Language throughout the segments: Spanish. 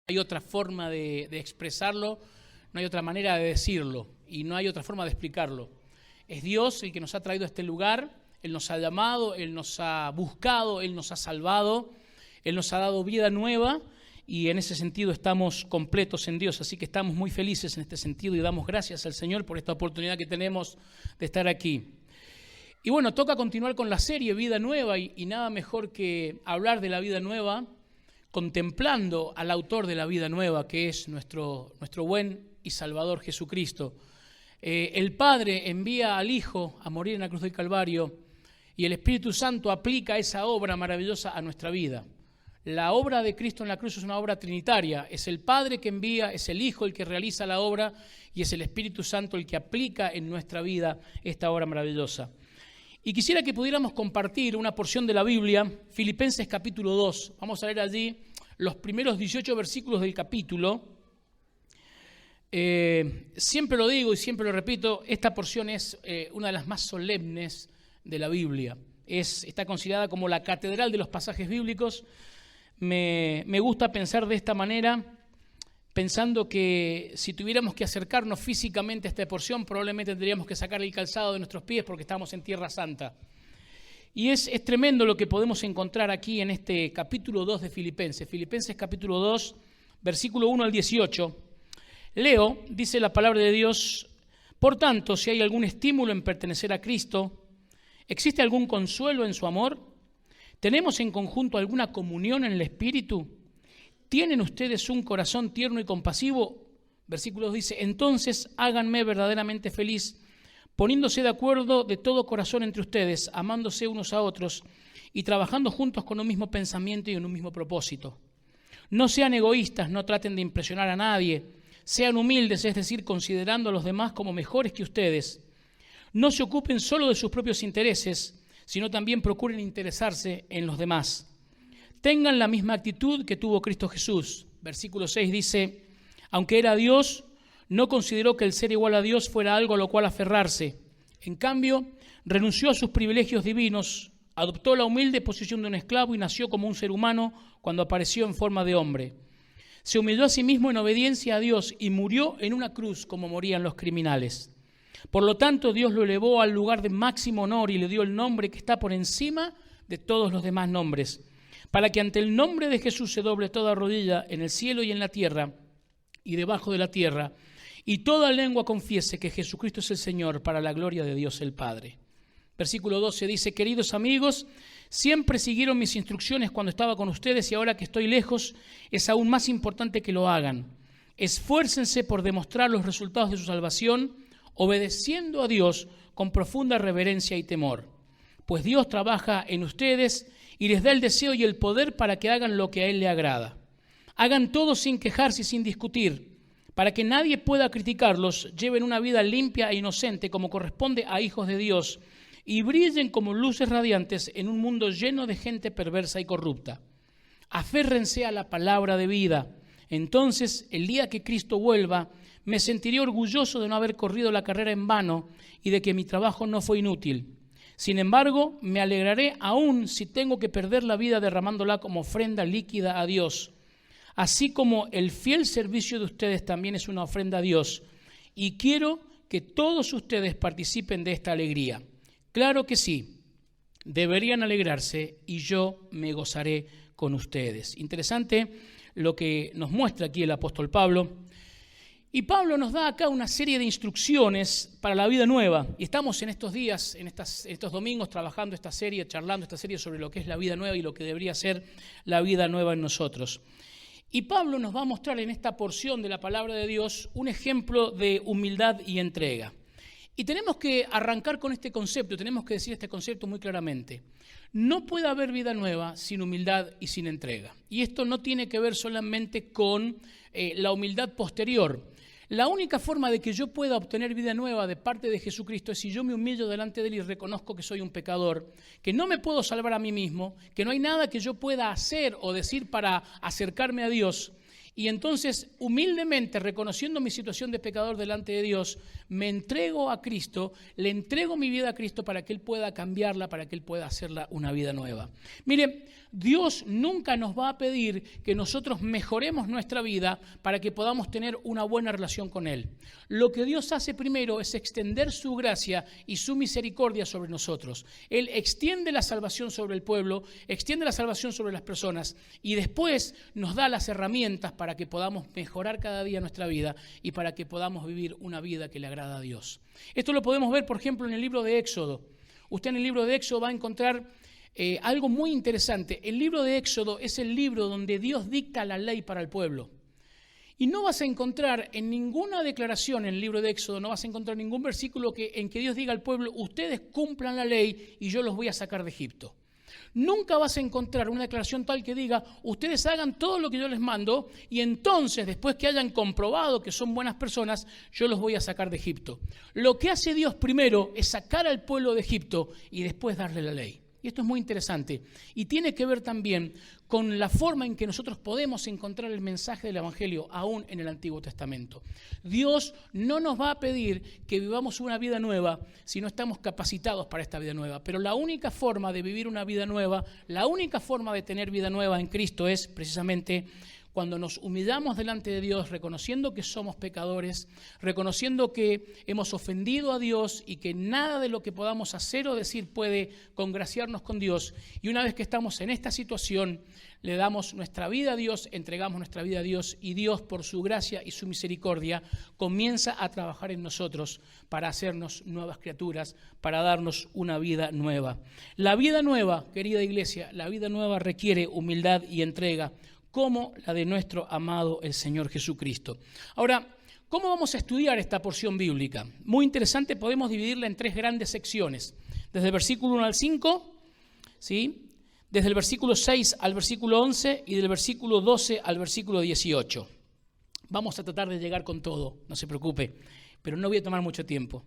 hay otra forma de expresarlo, no hay otra manera de decirlo y no hay otra forma de explicarlo. Es Dios el que nos ha traído a este lugar, Él nos ha llamado, Él nos ha buscado, Él nos ha salvado, Él nos ha dado vida nueva y en ese sentido estamos completos en Dios, así que estamos muy felices en este sentido y damos gracias al Señor por esta oportunidad que tenemos de estar aquí. Y bueno, toca continuar con la serie Vida Nueva y nada mejor que hablar de la vida nueva contemplando al autor de la vida nueva, que es nuestro buen y Salvador Jesucristo. El Padre envía al Hijo a morir en la cruz del Calvario y el Espíritu Santo aplica esa obra maravillosa a nuestra vida. La obra de Cristo en la cruz es una obra trinitaria. Es el Padre que envía, es el Hijo el que realiza la obra y es el Espíritu Santo el que aplica en nuestra vida esta obra maravillosa. Y quisiera que pudiéramos compartir una porción de la Biblia, Filipenses capítulo 2. Vamos a leer allí los primeros 18 versículos del capítulo. Siempre lo digo y siempre lo repito, esta porción es una de las más solemnes de la Biblia. Está considerada como la catedral de los pasajes bíblicos. Me gusta pensar de esta manera, pensando que si tuviéramos que acercarnos físicamente a esta porción, probablemente tendríamos que sacar el calzado de nuestros pies porque estamos en Tierra Santa. Y es tremendo lo que podemos encontrar aquí en este capítulo 2 de Filipenses. Filipenses capítulo 2, versículo 1 al 18. Leo, dice la palabra de Dios: por tanto, si hay algún estímulo en pertenecer a Cristo, ¿existe algún consuelo en su amor? ¿Tenemos en conjunto alguna comunión en el Espíritu? ¿Tienen ustedes un corazón tierno y compasivo? Versículo 2 dice: entonces háganme verdaderamente feliz, poniéndose de acuerdo de todo corazón entre ustedes, amándose unos a otros y trabajando juntos con un mismo pensamiento y en un mismo propósito. No sean egoístas, no traten de impresionar a nadie, sean humildes, es decir, considerando a los demás como mejores que ustedes. No se ocupen solo de sus propios intereses, sino también procuren interesarse en los demás. Tengan la misma actitud que tuvo Cristo Jesús. Versículo 6 dice: aunque era Dios, no consideró que el ser igual a Dios fuera algo a lo cual aferrarse. En cambio, renunció a sus privilegios divinos, adoptó la humilde posición de un esclavo y nació como un ser humano cuando apareció en forma de hombre. Se humilló a sí mismo en obediencia a Dios y murió en una cruz como morían los criminales. Por lo tanto, Dios lo elevó al lugar de máximo honor y le dio el nombre que está por encima de todos los demás nombres, para que ante el nombre de Jesús se doble toda rodilla en el cielo y en la tierra y debajo de la tierra, y toda lengua confiese que Jesucristo es el Señor, para la gloria de Dios el Padre. Versículo 12 dice: queridos amigos, siempre siguieron mis instrucciones cuando estaba con ustedes y ahora que estoy lejos es aún más importante que lo hagan. Esfuércense por demostrar los resultados de su salvación, obedeciendo a Dios con profunda reverencia y temor, pues Dios trabaja en ustedes y les da el deseo y el poder para que hagan lo que a Él le agrada. Hagan todo sin quejarse y sin discutir, para que nadie pueda criticarlos. Lleven una vida limpia e inocente como corresponde a hijos de Dios y brillen como luces radiantes en un mundo lleno de gente perversa y corrupta. Aférrense a la palabra de vida. Entonces, el día que Cristo vuelva, me sentiré orgulloso de no haber corrido la carrera en vano y de que mi trabajo no fue inútil. Sin embargo, me alegraré aún si tengo que perder la vida derramándola como ofrenda líquida a Dios. Así como el fiel servicio de ustedes también es una ofrenda a Dios. Y quiero que todos ustedes participen de esta alegría. Claro que sí, deberían alegrarse y yo me gozaré con ustedes. Interesante lo que nos muestra aquí el apóstol Pablo. Y Pablo nos da acá una serie de instrucciones para la vida nueva. Y estamos en estos días, en estos domingos, trabajando esta serie, charlando esta serie sobre lo que es la vida nueva y lo que debería ser la vida nueva en nosotros. Y Pablo nos va a mostrar en esta porción de la palabra de Dios un ejemplo de humildad y entrega. Y tenemos que arrancar con este concepto, tenemos que decir este concepto muy claramente. No puede haber vida nueva sin humildad y sin entrega. Y esto no tiene que ver solamente con la humildad posterior. La única forma de que yo pueda obtener vida nueva de parte de Jesucristo es si yo me humillo delante de Él y reconozco que soy un pecador, que no me puedo salvar a mí mismo, que no hay nada que yo pueda hacer o decir para acercarme a Dios Y entonces, humildemente, reconociendo mi situación de pecador delante de Dios, me entrego a Cristo, le entrego mi vida a Cristo para que Él pueda cambiarla, para que Él pueda hacerla una vida nueva. Mire, Dios nunca nos va a pedir que nosotros mejoremos nuestra vida para que podamos tener una buena relación con Él. Lo que Dios hace primero es extender su gracia y su misericordia sobre nosotros. Él extiende la salvación sobre el pueblo, extiende la salvación sobre las personas y después nos da las herramientas para que podamos mejorar cada día nuestra vida y para que podamos vivir una vida que le agrada a Dios. Esto lo podemos ver, por ejemplo, en el libro de Éxodo. Usted en el libro de Éxodo va a encontrar algo muy interesante. El libro de Éxodo es el libro donde Dios dicta la ley para el pueblo. Y no vas a encontrar en ninguna declaración en el libro de Éxodo, no vas a encontrar ningún versículo en que Dios diga al pueblo, ustedes cumplan la ley y yo los voy a sacar de Egipto. Nunca vas a encontrar una declaración tal que diga, ustedes hagan todo lo que yo les mando y entonces, después que hayan comprobado que son buenas personas, yo los voy a sacar de Egipto. Lo que hace Dios primero es sacar al pueblo de Egipto y después darle la ley. Y esto es muy interesante y tiene que ver también con la forma en que nosotros podemos encontrar el mensaje del Evangelio aún en el Antiguo Testamento. Dios no nos va a pedir que vivamos una vida nueva si no estamos capacitados para esta vida nueva. Pero la única forma de vivir una vida nueva, la única forma de tener vida nueva en Cristo es precisamente cuando nos humillamos delante de Dios, reconociendo que somos pecadores, reconociendo que hemos ofendido a Dios y que nada de lo que podamos hacer o decir puede congraciarnos con Dios. Y una vez que estamos en esta situación, le damos nuestra vida a Dios, entregamos nuestra vida a Dios y Dios, por su gracia y su misericordia, comienza a trabajar en nosotros para hacernos nuevas criaturas, para darnos una vida nueva. La vida nueva, querida iglesia, la vida nueva requiere humildad y entrega, como la de nuestro amado el Señor Jesucristo. Ahora, ¿cómo vamos a estudiar esta porción bíblica? Muy interesante, podemos dividirla en 3 grandes secciones. Desde el versículo 1 al 5, ¿sí? Desde el versículo 6 al versículo 11 y del versículo 12 al versículo 18. Vamos a tratar de llegar con todo, no se preocupe, pero no voy a tomar mucho tiempo.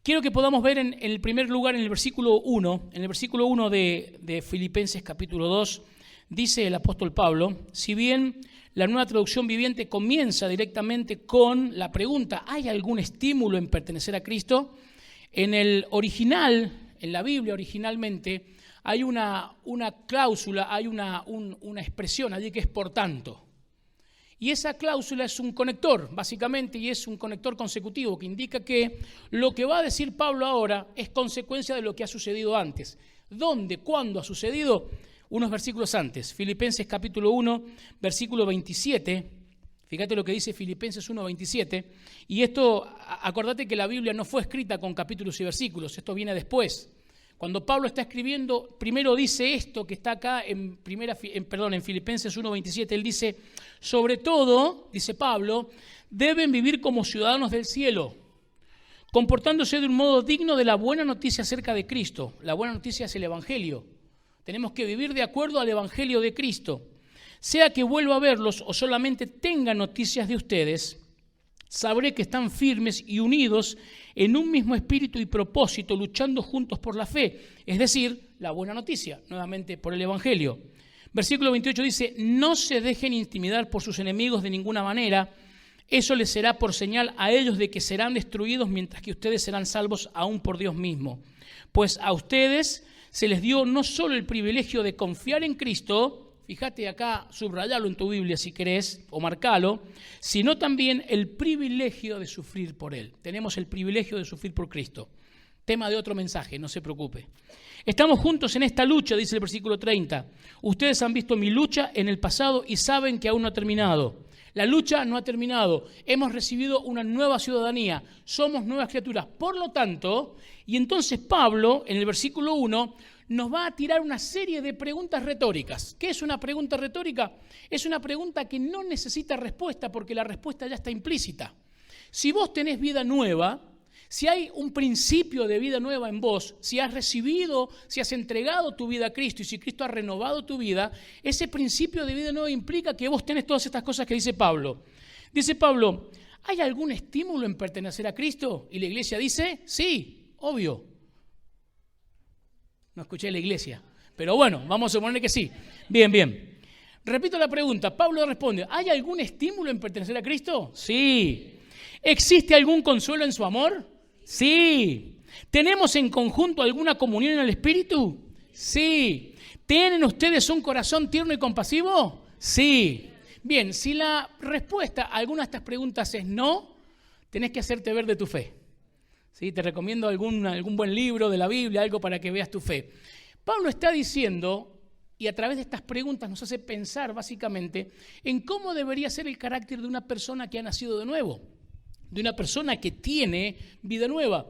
Quiero que podamos ver en el primer lugar, en el versículo 1, de Filipenses capítulo 2, dice el apóstol Pablo, si bien la Nueva Traducción Viviente comienza directamente con la pregunta, ¿hay algún estímulo en pertenecer a Cristo? En el original, en la Biblia originalmente, hay una cláusula, hay una expresión allí que es por tanto. Y esa cláusula es un conector, básicamente, y es un conector consecutivo que indica que lo que va a decir Pablo ahora es consecuencia de lo que ha sucedido antes. ¿Dónde? ¿Cuándo ha sucedido? Unos versículos antes, Filipenses capítulo 1, versículo 27, fíjate lo que dice Filipenses 1, 27, y esto, acordate que la Biblia no fue escrita con capítulos y versículos, esto viene después. Cuando Pablo está escribiendo, primero dice esto que está acá en Filipenses 1, 27, él dice, sobre todo, dice Pablo, deben vivir como ciudadanos del cielo, comportándose de un modo digno de la buena noticia acerca de Cristo. La buena noticia es el Evangelio. Tenemos que vivir de acuerdo al Evangelio de Cristo. Sea que vuelva a verlos o solamente tenga noticias de ustedes, sabré que están firmes y unidos en un mismo espíritu y propósito, luchando juntos por la fe. Es decir, la buena noticia, nuevamente por el Evangelio. Versículo 28 dice, no se dejen intimidar por sus enemigos de ninguna manera. Eso les será por señal a ellos de que serán destruidos, mientras que ustedes serán salvos aún por Dios mismo. Pues a ustedes se les dio no solo el privilegio de confiar en Cristo, fíjate acá, subrayalo en tu Biblia si querés, o marcalo, sino también el privilegio de sufrir por Él. Tenemos el privilegio de sufrir por Cristo. Tema de otro mensaje, no se preocupe. Estamos juntos en esta lucha, dice el versículo 30. Ustedes han visto mi lucha en el pasado y saben que aún no ha terminado. La lucha no ha terminado. Hemos recibido una nueva ciudadanía. Somos nuevas criaturas. Por lo tanto, y entonces Pablo, en el versículo 1, nos va a tirar una serie de preguntas retóricas. ¿Qué es una pregunta retórica? Es una pregunta que no necesita respuesta porque la respuesta ya está implícita. Si vos tenés vida nueva, si hay un principio de vida nueva en vos, si has recibido, si has entregado tu vida a Cristo y si Cristo ha renovado tu vida, ese principio de vida nueva implica que vos tenés todas estas cosas que dice Pablo. Dice Pablo, ¿hay algún estímulo en pertenecer a Cristo? Y la iglesia dice, sí, obvio. No escuché la iglesia, pero bueno, vamos a suponer que sí. Bien. Repito la pregunta, Pablo responde, ¿hay algún estímulo en pertenecer a Cristo? Sí. ¿Existe algún consuelo en su amor? Sí. ¿Tenemos en conjunto alguna comunión en el Espíritu? Sí. ¿Tienen ustedes un corazón tierno y compasivo? Sí. Bien, si la respuesta a alguna de estas preguntas es no, tenés que hacerte ver de tu fe. ¿Sí? Te recomiendo algún buen libro de la Biblia, algo para que veas tu fe. Pablo está diciendo, y a través de estas preguntas nos hace pensar básicamente en cómo debería ser el carácter de una persona que ha nacido de nuevo, de una persona que tiene vida nueva.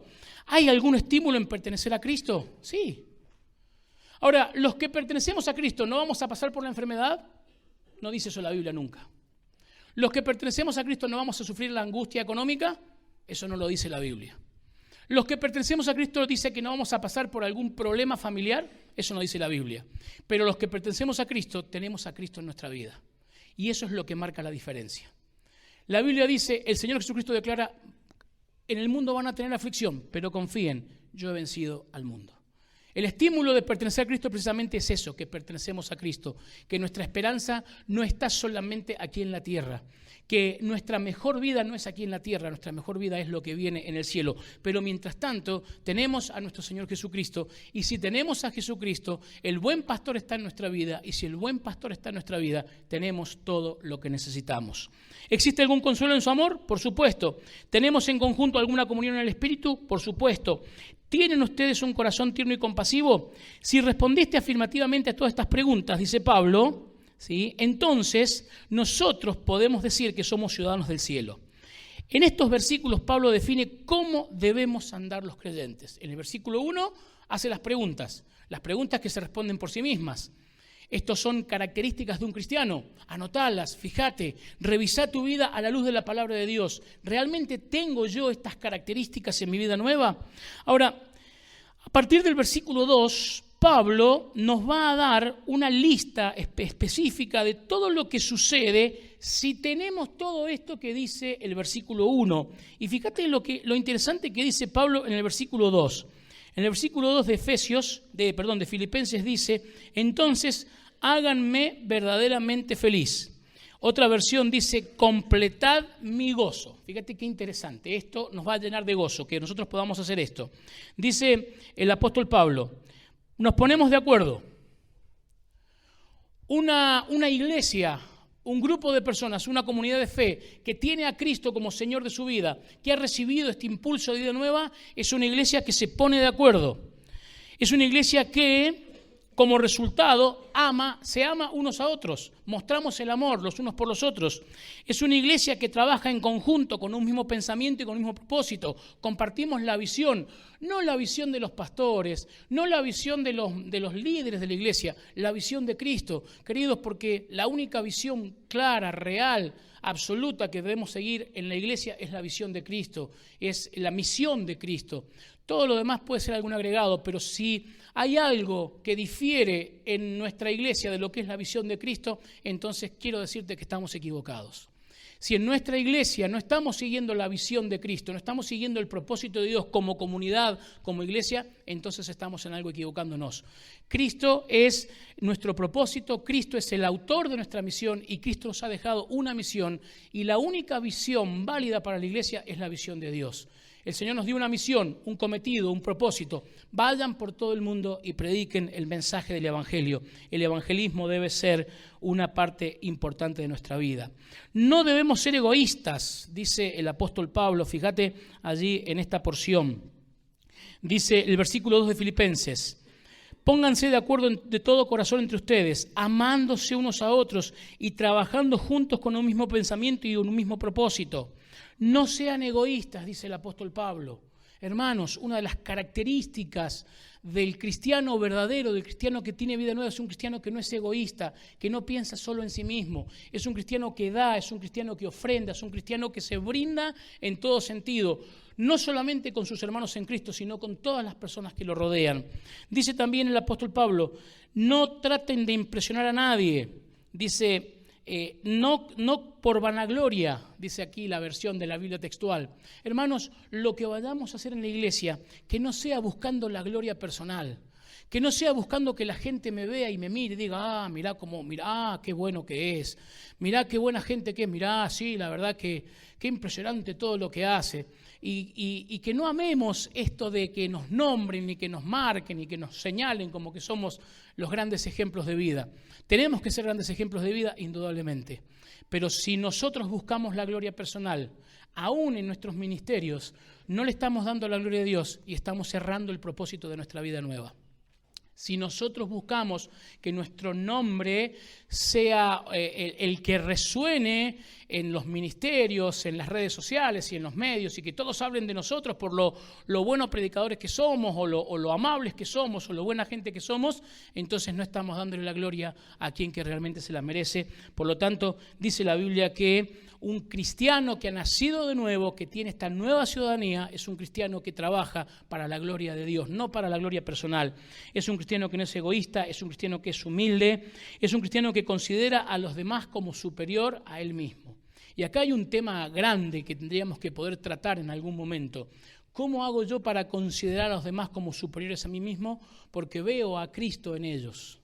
¿Hay algún estímulo en pertenecer a Cristo? Sí. Ahora, los que pertenecemos a Cristo, ¿no vamos a pasar por la enfermedad? No dice eso la Biblia nunca. ¿Los que pertenecemos a Cristo no vamos a sufrir la angustia económica? Eso no lo dice la Biblia. ¿Los que pertenecemos a Cristo dice que no vamos a pasar por algún problema familiar? Eso no dice la Biblia. Pero los que pertenecemos a Cristo, tenemos a Cristo en nuestra vida. Y eso es lo que marca la diferencia. La Biblia dice, el Señor Jesucristo declara, en el mundo van a tener aflicción, pero confíen, yo he vencido al mundo. El estímulo de pertenecer a Cristo precisamente es eso, que pertenecemos a Cristo, que nuestra esperanza no está solamente aquí en la tierra, que nuestra mejor vida no es aquí en la tierra, nuestra mejor vida es lo que viene en el cielo. Pero mientras tanto, tenemos a nuestro Señor Jesucristo, y si tenemos a Jesucristo, el buen pastor está en nuestra vida, y si el buen pastor está en nuestra vida, tenemos todo lo que necesitamos. ¿Existe algún consuelo en su amor? Por supuesto. ¿Tenemos en conjunto alguna comunión en el Espíritu? Por supuesto. ¿Tienen ustedes un corazón tierno y compasivo? Si respondiste afirmativamente a todas estas preguntas, dice Pablo, ¿sí? Entonces nosotros podemos decir que somos ciudadanos del cielo. En estos versículos Pablo define cómo debemos andar los creyentes. En el versículo 1 hace las preguntas que se responden por sí mismas. Estos son características de un cristiano. Anotalas, fíjate, revisá tu vida a la luz de la palabra de Dios. ¿Realmente tengo yo estas características en mi vida nueva? Ahora, a partir del versículo 2, Pablo nos va a dar una lista específica de todo lo que sucede si tenemos todo esto que dice el versículo 1. Y fíjate lo interesante que dice Pablo en el versículo 2. En el versículo 2 de Filipenses dice, entonces háganme verdaderamente feliz. Otra versión dice, completad mi gozo. Fíjate qué interesante, esto nos va a llenar de gozo, que nosotros podamos hacer esto. Dice el apóstol Pablo, nos ponemos de acuerdo. Una iglesia, un grupo de personas, una comunidad de fe que tiene a Cristo como Señor de su vida, que ha recibido este impulso de vida nueva, es una iglesia que se pone de acuerdo. Es una iglesia que, como resultado, se ama unos a otros. Mostramos el amor los unos por los otros. Es una iglesia que trabaja en conjunto con un mismo pensamiento y con un mismo propósito. Compartimos la visión, no la visión de los pastores, no la visión de los líderes de la iglesia, la visión de Cristo. Queridos, porque la única visión clara, real, absoluta que debemos seguir en la iglesia es la visión de Cristo, es la misión de Cristo. Todo lo demás puede ser algún agregado, pero si hay algo que difiere en nuestra iglesia de lo que es la visión de Cristo, entonces quiero decirte que estamos equivocados. Si en nuestra iglesia no estamos siguiendo la visión de Cristo, no estamos siguiendo el propósito de Dios como comunidad, como iglesia, entonces estamos en algo equivocándonos. Cristo es nuestro propósito, Cristo es el autor de nuestra misión y Cristo nos ha dejado una misión y la única visión válida para la iglesia es la visión de Dios. El Señor nos dio una misión, un cometido, un propósito. Vayan por todo el mundo y prediquen el mensaje del Evangelio. El evangelismo debe ser una parte importante de nuestra vida. No debemos ser egoístas, dice el apóstol Pablo. Fíjate allí en esta porción. Dice el versículo 2 de Filipenses. Pónganse de acuerdo de todo corazón entre ustedes, amándose unos a otros y trabajando juntos con un mismo pensamiento y un mismo propósito. No sean egoístas, dice el apóstol Pablo. Hermanos, una de las características del cristiano verdadero, del cristiano que tiene vida nueva, es un cristiano que no es egoísta, que no piensa solo en sí mismo. Es un cristiano que da, es un cristiano que ofrenda, es un cristiano que se brinda en todo sentido. No solamente con sus hermanos en Cristo, sino con todas las personas que lo rodean. Dice también el apóstol Pablo, no traten de impresionar a nadie. Dice, no por vanagloria, dice aquí la versión de la Biblia textual. Hermanos, lo que vayamos a hacer en la iglesia, que no sea buscando la gloria personal, Que no sea buscando que la gente me vea y me mire y diga, mirá, qué bueno que es, mirá qué buena gente que es, mirá, sí, la verdad que qué impresionante todo lo que hace. Y que no amemos esto de que nos nombren, ni que nos marquen, ni que nos señalen como que somos los grandes ejemplos de vida. Tenemos que ser grandes ejemplos de vida, indudablemente. Pero si nosotros buscamos la gloria personal, aún en nuestros ministerios, no le estamos dando la gloria a Dios y estamos cerrando el propósito de nuestra vida nueva. Si nosotros buscamos que nuestro nombre sea el que resuene en los ministerios, en las redes sociales y en los medios, y que todos hablen de nosotros por lo buenos predicadores que somos, o lo amables que somos, o lo buena gente que somos, entonces no estamos dándole la gloria a quien que realmente se la merece. Por lo tanto, dice la Biblia que un cristiano que ha nacido de nuevo, que tiene esta nueva ciudadanía, es un cristiano que trabaja para la gloria de Dios, no para la gloria personal. Es un cristiano que no es egoísta, es un cristiano que es humilde, es un cristiano que considera a los demás como superior a él mismo. Y acá hay un tema grande que tendríamos que poder tratar en algún momento. ¿Cómo hago yo para considerar a los demás como superiores a mí mismo? Porque veo a Cristo en ellos.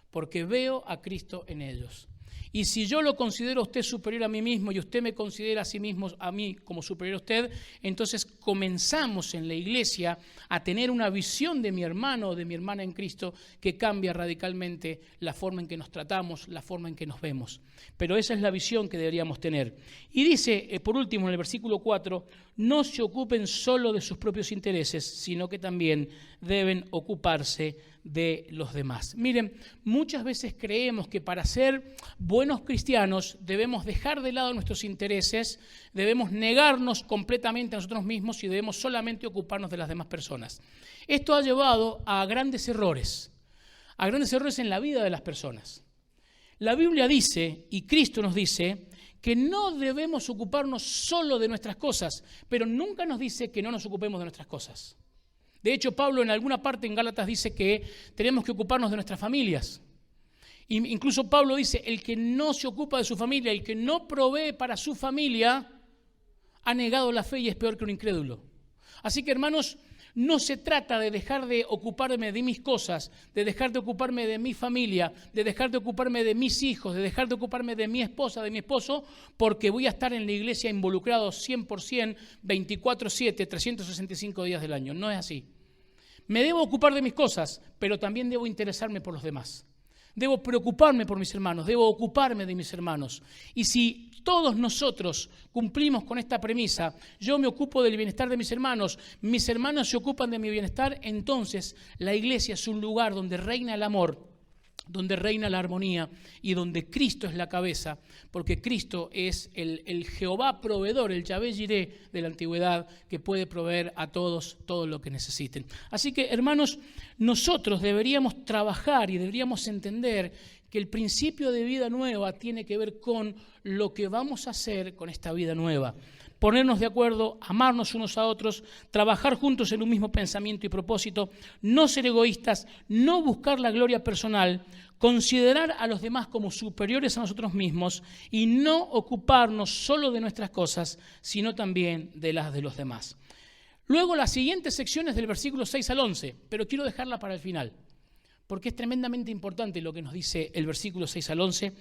Porque veo a Cristo en ellos. Y si yo lo considero a usted superior a mí mismo y usted me considera a sí mismo, a mí como superior a usted, entonces comenzamos en la iglesia a tener una visión de mi hermano o de mi hermana en Cristo que cambia radicalmente la forma en que nos tratamos, la forma en que nos vemos. Pero esa es la visión que deberíamos tener. Y dice, por último, en el versículo 4, no se ocupen solo de sus propios intereses, sino que también deben ocuparse de los demás. Miren, muchas veces creemos que para ser buenos cristianos debemos dejar de lado nuestros intereses, debemos negarnos completamente a nosotros mismos y debemos solamente ocuparnos de las demás personas. Esto ha llevado a grandes errores en la vida de las personas. La Biblia dice, y Cristo nos dice, que no debemos ocuparnos solo de nuestras cosas, pero nunca nos dice que no nos ocupemos de nuestras cosas. De hecho, Pablo en alguna parte en Gálatas dice que tenemos que ocuparnos de nuestras familias. Incluso Pablo dice, el que no se ocupa de su familia, el que no provee para su familia, ha negado la fe y es peor que un incrédulo. Así que, hermanos, no se trata de dejar de ocuparme de mis cosas, de dejar de ocuparme de mi familia, de dejar de ocuparme de mis hijos, de dejar de ocuparme de mi esposa, de mi esposo, porque voy a estar en la iglesia involucrado 100%, 24/7, 365 días del año. No es así. Me debo ocupar de mis cosas, pero también debo interesarme por los demás. Debo preocuparme por mis hermanos, debo ocuparme de mis hermanos. Y si todos nosotros cumplimos con esta premisa, yo me ocupo del bienestar de mis hermanos se ocupan de mi bienestar, entonces la iglesia es un lugar donde reina el amor, donde reina la armonía y donde Cristo es la cabeza, porque Cristo es el Jehová proveedor, el Yahvé Jireh de la antigüedad, que puede proveer a todos todo lo que necesiten. Así que, hermanos, nosotros deberíamos trabajar y deberíamos entender que el principio de vida nueva tiene que ver con lo que vamos a hacer con esta vida nueva. Ponernos de acuerdo, amarnos unos a otros, trabajar juntos en un mismo pensamiento y propósito, no ser egoístas, no buscar la gloria personal, considerar a los demás como superiores a nosotros mismos y no ocuparnos solo de nuestras cosas, sino también de las de los demás. Luego las siguientes secciones del versículo 6 al 11, pero quiero dejarla para el final, porque es tremendamente importante lo que nos dice el versículo 6 al 11,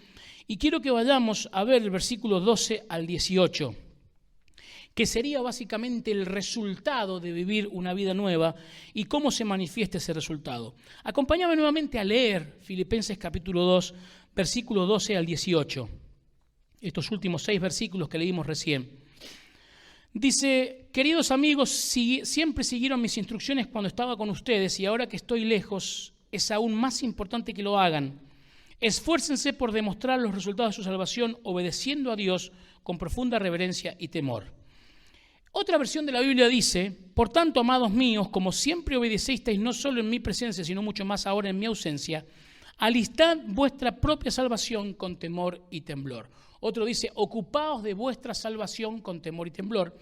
y quiero que vayamos a ver el versículo 12 al 18. Que sería básicamente el resultado de vivir una vida nueva y cómo se manifiesta ese resultado. Acompáñame nuevamente a leer Filipenses capítulo 2, versículo 12 al 18. Estos últimos 6 versículos que leímos recién. Dice, queridos amigos, siempre siguieron mis instrucciones cuando estaba con ustedes y ahora que estoy lejos es aún más importante que lo hagan. Esfuércense por demostrar los resultados de su salvación obedeciendo a Dios con profunda reverencia y temor. Otra versión de la Biblia dice, por tanto, amados míos, como siempre obedecisteis no solo en mi presencia, sino mucho más ahora en mi ausencia, alistad vuestra propia salvación con temor y temblor. Otro dice, ocupaos de vuestra salvación con temor y temblor.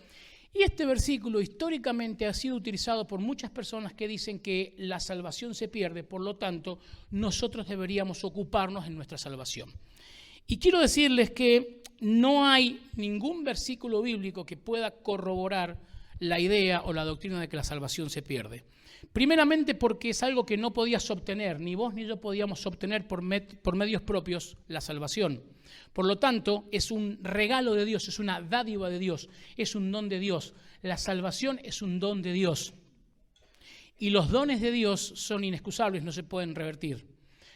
Y este versículo históricamente ha sido utilizado por muchas personas que dicen que la salvación se pierde, por lo tanto, nosotros deberíamos ocuparnos en nuestra salvación. Y quiero decirles que no hay ningún versículo bíblico que pueda corroborar la idea o la doctrina de que la salvación se pierde. Primeramente porque es algo que no podías obtener, ni vos ni yo podíamos obtener por medios propios la salvación. Por lo tanto, es un regalo de Dios, es una dádiva de Dios, es un don de Dios. La salvación es un don de Dios. Y los dones de Dios son inexcusables, no se pueden revertir.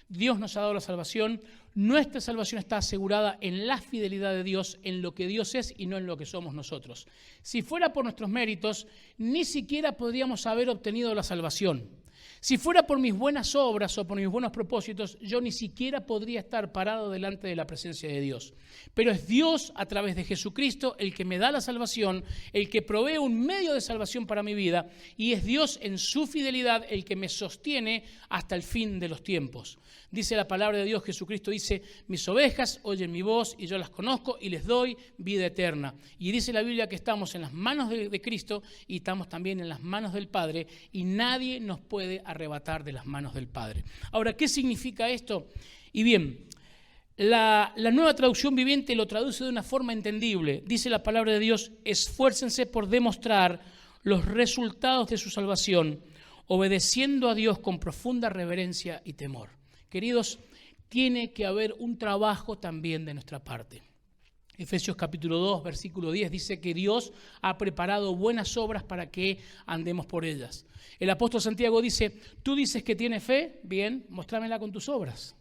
Dios nos ha dado la salvación. Nuestra salvación está asegurada en la fidelidad de Dios, en lo que Dios es y no en lo que somos nosotros. Si fuera por nuestros méritos, ni siquiera podríamos haber obtenido la salvación. Si fuera por mis buenas obras o por mis buenos propósitos, yo ni siquiera podría estar parado delante de la presencia de Dios. Pero es Dios, a través de Jesucristo, el que me da la salvación, el que provee un medio de salvación para mi vida, y es Dios en su fidelidad el que me sostiene hasta el fin de los tiempos. Dice la palabra de Dios, Jesucristo dice, mis ovejas oyen mi voz y yo las conozco y les doy vida eterna. Y dice la Biblia que estamos en las manos de Cristo y estamos también en las manos del Padre y nadie nos puede arrebatar de las manos del Padre. Ahora, ¿qué significa esto? Y bien, la Nueva Traducción Viviente lo traduce de una forma entendible. Dice la palabra de Dios, esfuércense por demostrar los resultados de su salvación, obedeciendo a Dios con profunda reverencia y temor. Queridos, tiene que haber un trabajo también de nuestra parte. Efesios capítulo 2, versículo 10 dice que Dios ha preparado buenas obras para que andemos por ellas. El apóstol Santiago dice, tú dices que tienes fe, bien, mostrámela con tus obras.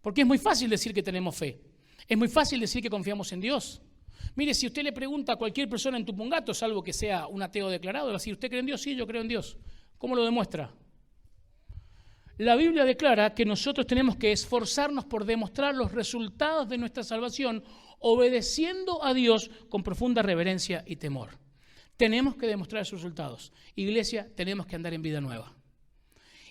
Porque es muy fácil decir que tenemos fe. Es muy fácil decir que confiamos en Dios. Mire, si usted le pregunta a cualquier persona en Tupungato, salvo que sea un ateo declarado, va a decir, ¿usted cree en Dios? Sí, yo creo en Dios. ¿Cómo lo demuestra? La Biblia declara que nosotros tenemos que esforzarnos por demostrar los resultados de nuestra salvación obedeciendo a Dios con profunda reverencia y temor. Tenemos que demostrar esos resultados. Iglesia, tenemos que andar en vida nueva.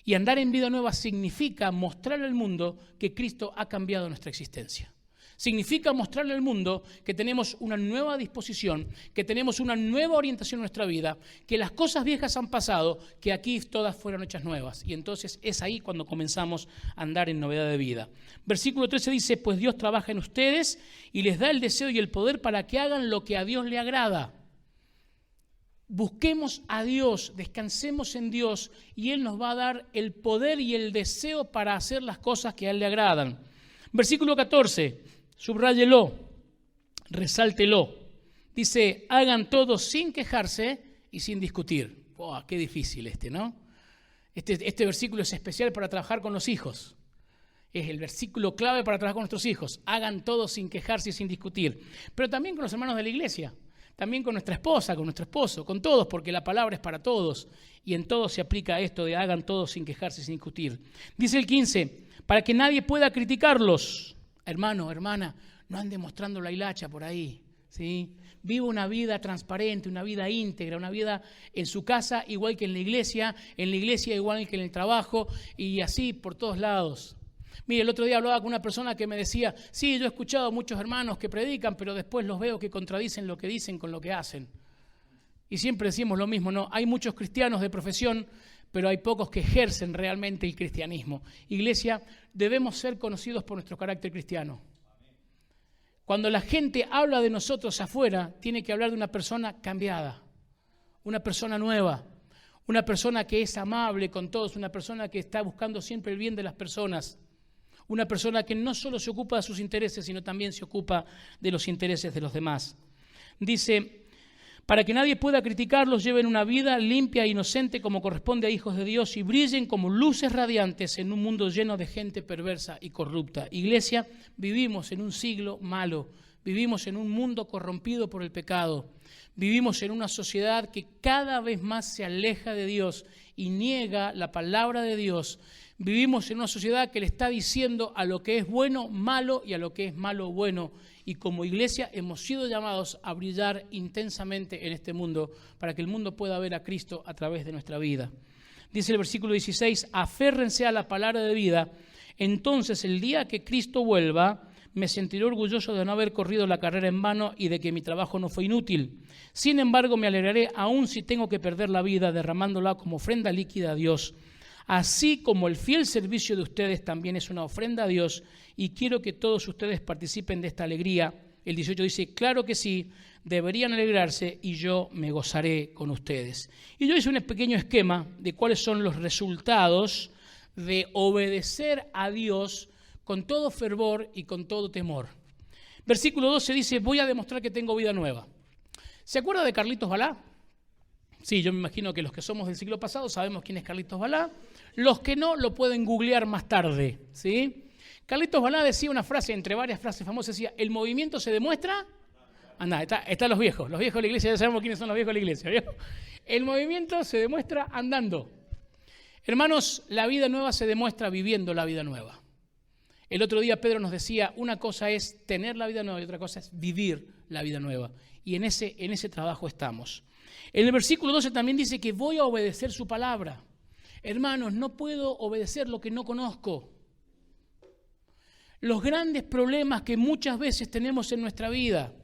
Y andar en vida nueva significa mostrarle al mundo que Cristo ha cambiado nuestra existencia. Significa mostrarle al mundo que tenemos una nueva disposición, que tenemos una nueva orientación en nuestra vida, que las cosas viejas han pasado, que aquí todas fueron hechas nuevas. Y entonces es ahí cuando comenzamos a andar en novedad de vida. Versículo 13 dice, pues Dios trabaja en ustedes y les da el deseo y el poder para que hagan lo que a Dios le agrada. Busquemos a Dios, descansemos en Dios y Él nos va a dar el poder y el deseo para hacer las cosas que a Él le agradan. Versículo 14. Subráyelo, resáltelo. Dice, hagan todo sin quejarse y sin discutir. ¡Oh, qué difícil ¿no? Este versículo es especial para trabajar con los hijos. Es el versículo clave para trabajar con nuestros hijos. Hagan todo sin quejarse y sin discutir. Pero también con los hermanos de la iglesia. También con nuestra esposa, con nuestro esposo, con todos, porque la palabra es para todos. Y en todo se aplica esto de hagan todo sin quejarse y sin discutir. Dice el 15, para que nadie pueda criticarlos. Hermano, hermana, no ande mostrando la hilacha por ahí, ¿sí? Viva una vida transparente, una vida íntegra, una vida en su casa igual que en la iglesia igual que en el trabajo y así por todos lados. Mire, el otro día hablaba con una persona que me decía, sí, yo he escuchado a muchos hermanos que predican, pero después los veo que contradicen lo que dicen con lo que hacen. Y siempre decimos lo mismo, ¿no? Hay muchos cristianos de profesión, pero hay pocos que ejercen realmente el cristianismo. Iglesia, debemos ser conocidos por nuestro carácter cristiano. Cuando la gente habla de nosotros afuera, tiene que hablar de una persona cambiada, una persona nueva, una persona que es amable con todos, una persona que está buscando siempre el bien de las personas, una persona que no solo se ocupa de sus intereses, sino también se ocupa de los intereses de los demás. Dice, para que nadie pueda criticarlos, lleven una vida limpia e inocente como corresponde a hijos de Dios y brillen como luces radiantes en un mundo lleno de gente perversa y corrupta. Iglesia, vivimos en un siglo malo, vivimos en un mundo corrompido por el pecado, vivimos en una sociedad que cada vez más se aleja de Dios y niega la palabra de Dios. Vivimos en una sociedad que le está diciendo a lo que es bueno, malo y a lo que es malo, bueno. Y como iglesia hemos sido llamados a brillar intensamente en este mundo para que el mundo pueda ver a Cristo a través de nuestra vida. Dice el versículo 16, aférrense a la palabra de vida, entonces el día que Cristo vuelva me sentiré orgulloso de no haber corrido la carrera en vano y de que mi trabajo no fue inútil. Sin embargo, me alegraré aún si tengo que perder la vida derramándola como ofrenda líquida a Dios. Así como el fiel servicio de ustedes también es una ofrenda a Dios y quiero que todos ustedes participen de esta alegría. el 18 dice, claro que sí, deberían alegrarse y yo me gozaré con ustedes. Y yo hice un pequeño esquema de cuáles son los resultados de obedecer a Dios con todo fervor y con todo temor. Versículo 12 dice, voy a demostrar que tengo vida nueva. ¿Se acuerda de Carlitos Balá? Sí, yo me imagino que los que somos del siglo pasado sabemos quién es Carlitos Balá. Los que no, lo pueden googlear más tarde, ¿sí? Carlitos Balá decía una frase, entre varias frases famosas, decía, el movimiento se demuestra... Anda, están los viejos de la iglesia, ya sabemos quiénes son los viejos de la iglesia, ¿viejo? El movimiento se demuestra andando. Hermanos, la vida nueva se demuestra viviendo la vida nueva. El otro día Pedro nos decía, una cosa es tener la vida nueva y otra cosa es vivir la vida nueva. Y en ese trabajo estamos. En el versículo 12 también dice que voy a obedecer su palabra. Hermanos, no puedo obedecer lo que no conozco. Los grandes problemas que muchas veces tenemos en nuestra vida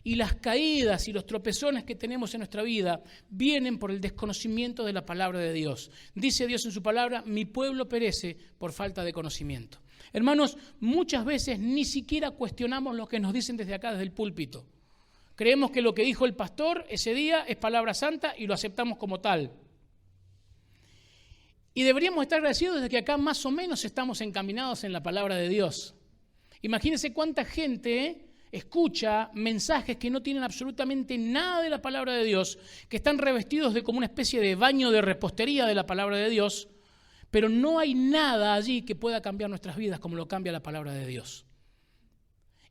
y las caídas y los tropezones que tenemos en nuestra vida vienen por el desconocimiento de la palabra de Dios. Dice Dios en su palabra, mi pueblo perece por falta de conocimiento. Hermanos, muchas veces ni siquiera cuestionamos lo que nos dicen desde acá, desde el púlpito. Creemos que lo que dijo el pastor ese día es palabra santa y lo aceptamos como tal. Y deberíamos estar agradecidos de que acá más o menos estamos encaminados en la palabra de Dios. Imagínense cuánta gente escucha mensajes que no tienen absolutamente nada de la palabra de Dios, que están revestidos de como una especie de baño de repostería de la palabra de Dios, pero no hay nada allí que pueda cambiar nuestras vidas como lo cambia la palabra de Dios.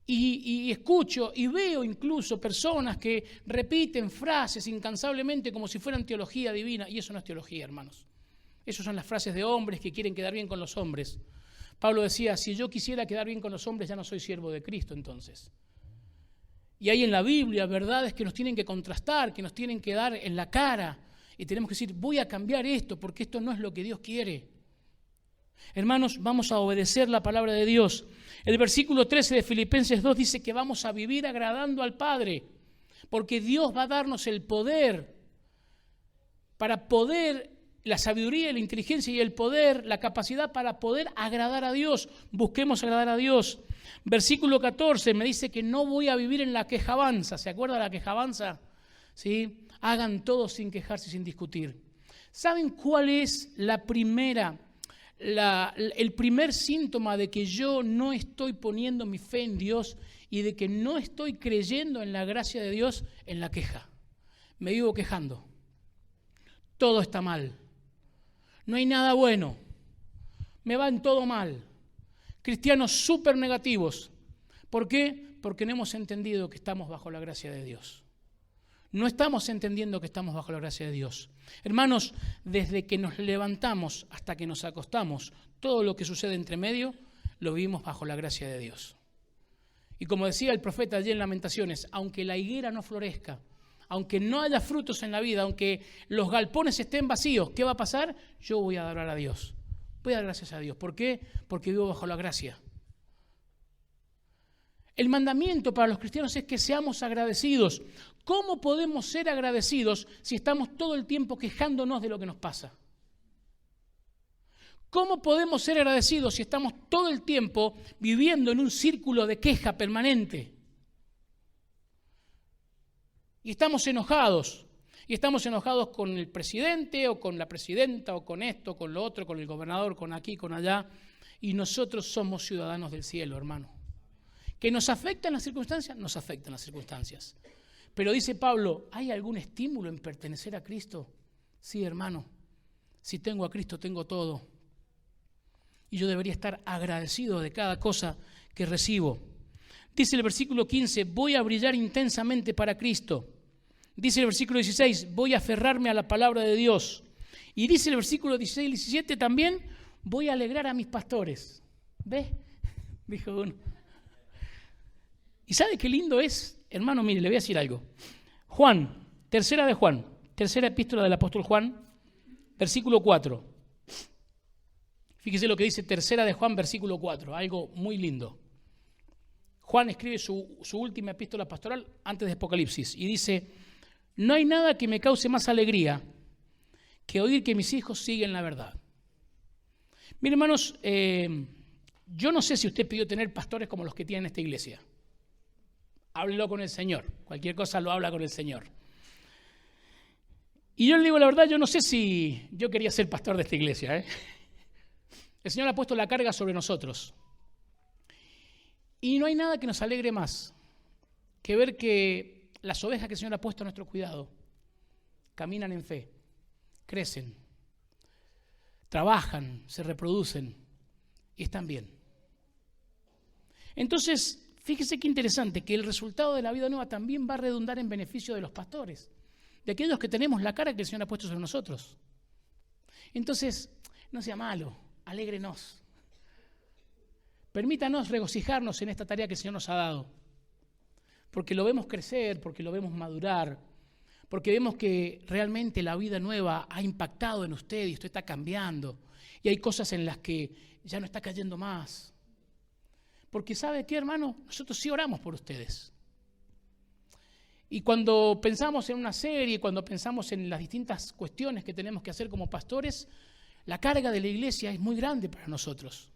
Y escucho y veo incluso personas que repiten frases incansablemente como si fueran teología divina, y eso no es teología, hermanos. Esas son las frases de hombres que quieren quedar bien con los hombres. Pablo decía, si yo quisiera quedar bien con los hombres, ya no soy siervo de Cristo entonces. Y hay en la Biblia verdades que nos tienen que contrastar, que nos tienen que dar en la cara. Y tenemos que decir, voy a cambiar esto porque esto no es lo que Dios quiere. Hermanos, vamos a obedecer la palabra de Dios. El versículo 13 de Filipenses 2 dice que vamos a vivir agradando al Padre, porque Dios va a darnos el poder para poder, la sabiduría, la inteligencia y el poder, la capacidad para poder agradar a Dios. Busquemos agradar a Dios. Versículo 14 me dice que no voy a vivir en la quejabanza. ¿Se acuerda de la quejabanza? ¿Sí? Hagan todo sin quejarse y sin discutir. ¿Saben cuál es el primer síntoma de que yo no estoy poniendo mi fe en Dios y de que no estoy creyendo en la gracia de Dios? En la queja. Me vivo quejando. Todo está mal. No hay nada bueno. Me va en todo mal. Cristianos súper negativos. ¿Por qué? Porque no hemos entendido que estamos bajo la gracia de Dios. No estamos entendiendo que estamos bajo la gracia de Dios. Hermanos, desde que nos levantamos hasta que nos acostamos, todo lo que sucede entre medio, lo vivimos bajo la gracia de Dios. Y como decía el profeta allí en Lamentaciones, aunque la higuera no florezca, aunque no haya frutos en la vida, aunque los galpones estén vacíos, ¿qué va a pasar? Yo voy a adorar a Dios. Voy a dar gracias a Dios. ¿Por qué? Porque vivo bajo la gracia. El mandamiento para los cristianos es que seamos agradecidos. ¿Cómo podemos ser agradecidos si estamos todo el tiempo quejándonos de lo que nos pasa? ¿Cómo podemos ser agradecidos si estamos todo el tiempo viviendo en un círculo de queja permanente? Y estamos enojados. Y estamos enojados con el presidente o con la presidenta o con esto, con lo otro, con el gobernador, con aquí, con allá. Y nosotros somos ciudadanos del cielo, hermano. ¿Que nos afectan las circunstancias? Nos afectan las circunstancias. Pero dice Pablo, ¿hay algún estímulo en pertenecer a Cristo? Sí, hermano. Si tengo a Cristo, tengo todo. Y yo debería estar agradecido de cada cosa que recibo. Dice el versículo 15, voy a brillar intensamente para Cristo. Dice el versículo 16, voy a aferrarme a la palabra de Dios. Y dice el versículo 16 y 17 también, voy a alegrar a mis pastores. ¿Ves? Dijo uno. ¿Y sabe qué lindo es? Hermano, mire, le voy a decir algo. Juan, tercera epístola del apóstol Juan, versículo 4. Fíjese lo que dice tercera de Juan, versículo 4, algo muy lindo. Juan escribe su última epístola pastoral antes de Apocalipsis y dice, no hay nada que me cause más alegría que oír que mis hijos siguen la verdad. Miren, hermanos, yo no sé si usted pidió tener pastores como los que tienen esta iglesia. háblelo con el Señor. Cualquier cosa lo habla con el Señor. Y yo le digo la verdad, yo no sé si yo quería ser pastor de esta iglesia. El Señor ha puesto la carga sobre nosotros. Y no hay nada que nos alegre más que ver que las ovejas que el Señor ha puesto a nuestro cuidado caminan en fe, crecen, trabajan, se reproducen y están bien. Entonces, fíjese qué interesante, que el resultado de la vida nueva también va a redundar en beneficio de los pastores, de aquellos que tenemos la cara que el Señor ha puesto sobre nosotros. Entonces, no sea malo, alégrenos. Permítanos regocijarnos en esta tarea que el Señor nos ha dado, porque lo vemos crecer, porque lo vemos madurar, porque vemos que realmente la vida nueva ha impactado en usted y usted está cambiando, y hay cosas en las que ya no está cayendo más. Porque ¿sabe qué, hermano? Nosotros sí oramos por ustedes. Y cuando pensamos en una serie, cuando pensamos en las distintas cuestiones que tenemos que hacer como pastores, la carga de la iglesia es muy grande para nosotros.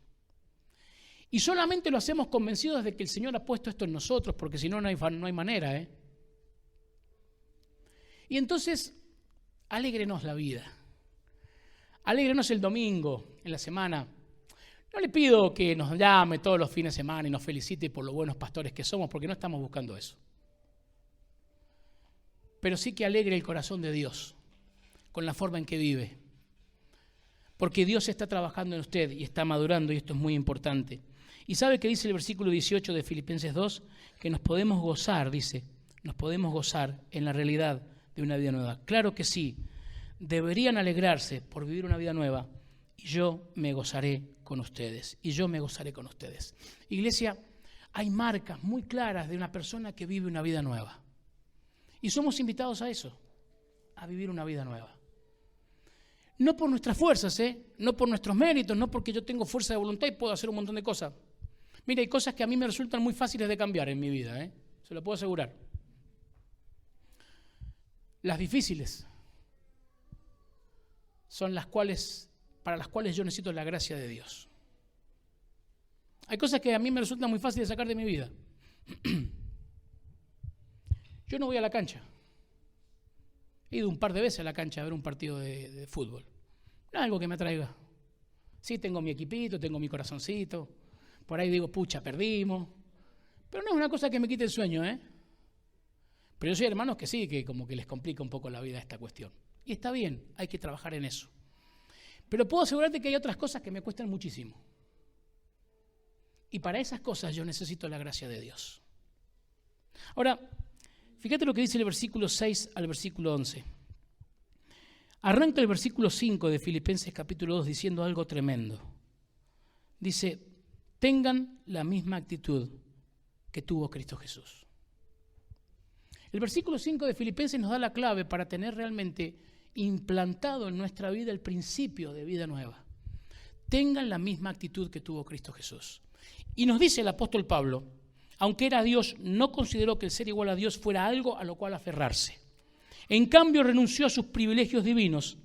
Y solamente lo hacemos convencidos de que el Señor ha puesto esto en nosotros, porque si no, no hay manera. Y entonces, alégrenos la vida. Alégrenos el domingo, en la semana. No le pido que nos llame todos los fines de semana y nos felicite por los buenos pastores que somos, porque no estamos buscando eso. Pero sí que alegre el corazón de Dios con la forma en que vive. Porque Dios está trabajando en usted y está madurando, y esto es muy importante. ¿Y sabe qué dice el versículo 18 de Filipenses 2? Que nos podemos gozar, dice, nos podemos gozar en la realidad de una vida nueva. Claro que sí, deberían alegrarse por vivir una vida nueva, y yo me gozaré con ustedes, y yo me gozaré con ustedes. Iglesia, hay marcas muy claras de una persona que vive una vida nueva. Y somos invitados a eso, a vivir una vida nueva. No por nuestras fuerzas, no por nuestros méritos, no porque yo tengo fuerza de voluntad y puedo hacer un montón de cosas. Mira, hay cosas que a mí me resultan muy fáciles de cambiar en mi vida, se lo puedo asegurar. Las difíciles son para las cuales yo necesito la gracia de Dios. Hay cosas que a mí me resultan muy fáciles de sacar de mi vida. Yo no voy a la cancha. He ido un par de veces a la cancha a ver un partido de fútbol. No es algo que me atraiga. Sí, tengo mi equipito, tengo mi corazoncito. Por ahí digo, pucha, perdimos. Pero no es una cosa que me quite el sueño, Pero yo soy hermanos que sí, que como que les complica un poco la vida esta cuestión. Y está bien, hay que trabajar en eso. Pero puedo asegurarte que hay otras cosas que me cuestan muchísimo. Y para esas cosas yo necesito la gracia de Dios. Ahora, fíjate lo que dice el versículo 6 al versículo 11. Arranca el versículo 5 de Filipenses capítulo 2 diciendo algo tremendo. Dice, tengan la misma actitud que tuvo Cristo Jesús. El versículo 5 de Filipenses nos da la clave para tener realmente implantado en nuestra vida el principio de vida nueva. Tengan la misma actitud que tuvo Cristo Jesús. Y nos dice el apóstol Pablo, aunque era Dios, no consideró que el ser igual a Dios fuera algo a lo cual aferrarse. En cambio, renunció a sus privilegios divinos,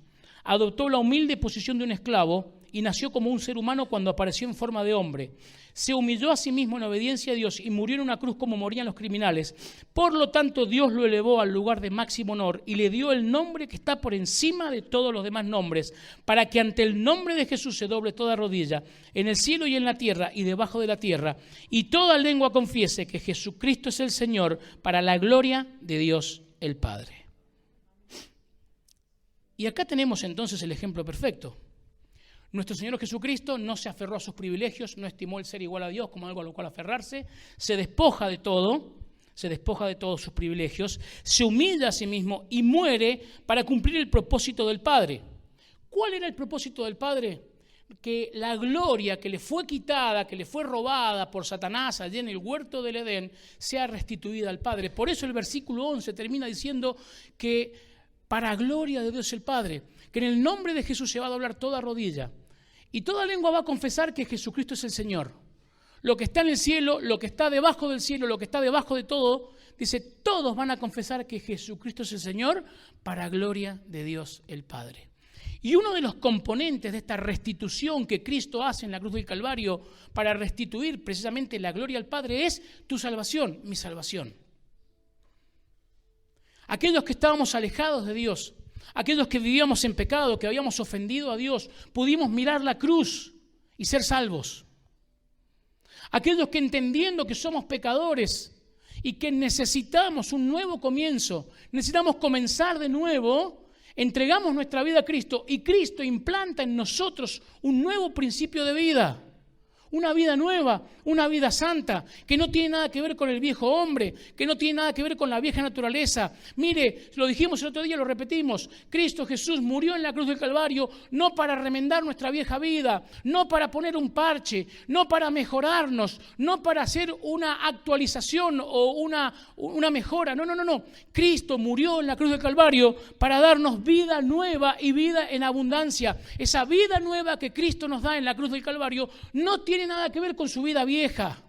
adoptó la humilde posición de un esclavo y nació como un ser humano cuando apareció en forma de hombre. Se humilló a sí mismo en obediencia a Dios y murió en una cruz como morían los criminales. Por lo tanto, Dios lo elevó al lugar de máximo honor y le dio el nombre que está por encima de todos los demás nombres, para que ante el nombre de Jesús se doble toda rodilla, en el cielo y en la tierra y debajo de la tierra, y toda lengua confiese que Jesucristo es el Señor, para la gloria de Dios el Padre. Y acá tenemos entonces el ejemplo perfecto. Nuestro Señor Jesucristo no se aferró a sus privilegios, no estimó el ser igual a Dios como algo a lo cual aferrarse, se despoja de todos sus privilegios, se humilla a sí mismo y muere para cumplir el propósito del Padre. ¿Cuál era el propósito del Padre? Que la gloria que le fue quitada, que le fue robada por Satanás allí en el huerto del Edén, sea restituida al Padre. Por eso el versículo 11 termina diciendo que para gloria de Dios el Padre, que en el nombre de Jesús se va a doblar toda rodilla y toda lengua va a confesar que Jesucristo es el Señor. Lo que está en el cielo, lo que está debajo del cielo, lo que está debajo de todo, dice, todos van a confesar que Jesucristo es el Señor para gloria de Dios el Padre. Y uno de los componentes de esta restitución que Cristo hace en la cruz del Calvario para restituir precisamente la gloria al Padre es tu salvación, mi salvación. Aquellos que estábamos alejados de Dios, aquellos que vivíamos en pecado, que habíamos ofendido a Dios, pudimos mirar la cruz y ser salvos. Aquellos que entendiendo que somos pecadores y que necesitamos un nuevo comienzo, necesitamos comenzar de nuevo, entregamos nuestra vida a Cristo y Cristo implanta en nosotros un nuevo principio de vida. Una vida nueva, una vida santa, que no tiene nada que ver con el viejo hombre, que no tiene nada que ver con la vieja naturaleza. Mire, lo dijimos el otro día, lo repetimos, Cristo Jesús murió en la cruz del Calvario no para remendar nuestra vieja vida, no para poner un parche, no para mejorarnos, no para hacer una actualización o una mejora. No. Cristo murió en la cruz del Calvario para darnos vida nueva y vida en abundancia. Esa vida nueva que Cristo nos da en la cruz del Calvario no tiene nada que ver con su vida vieja.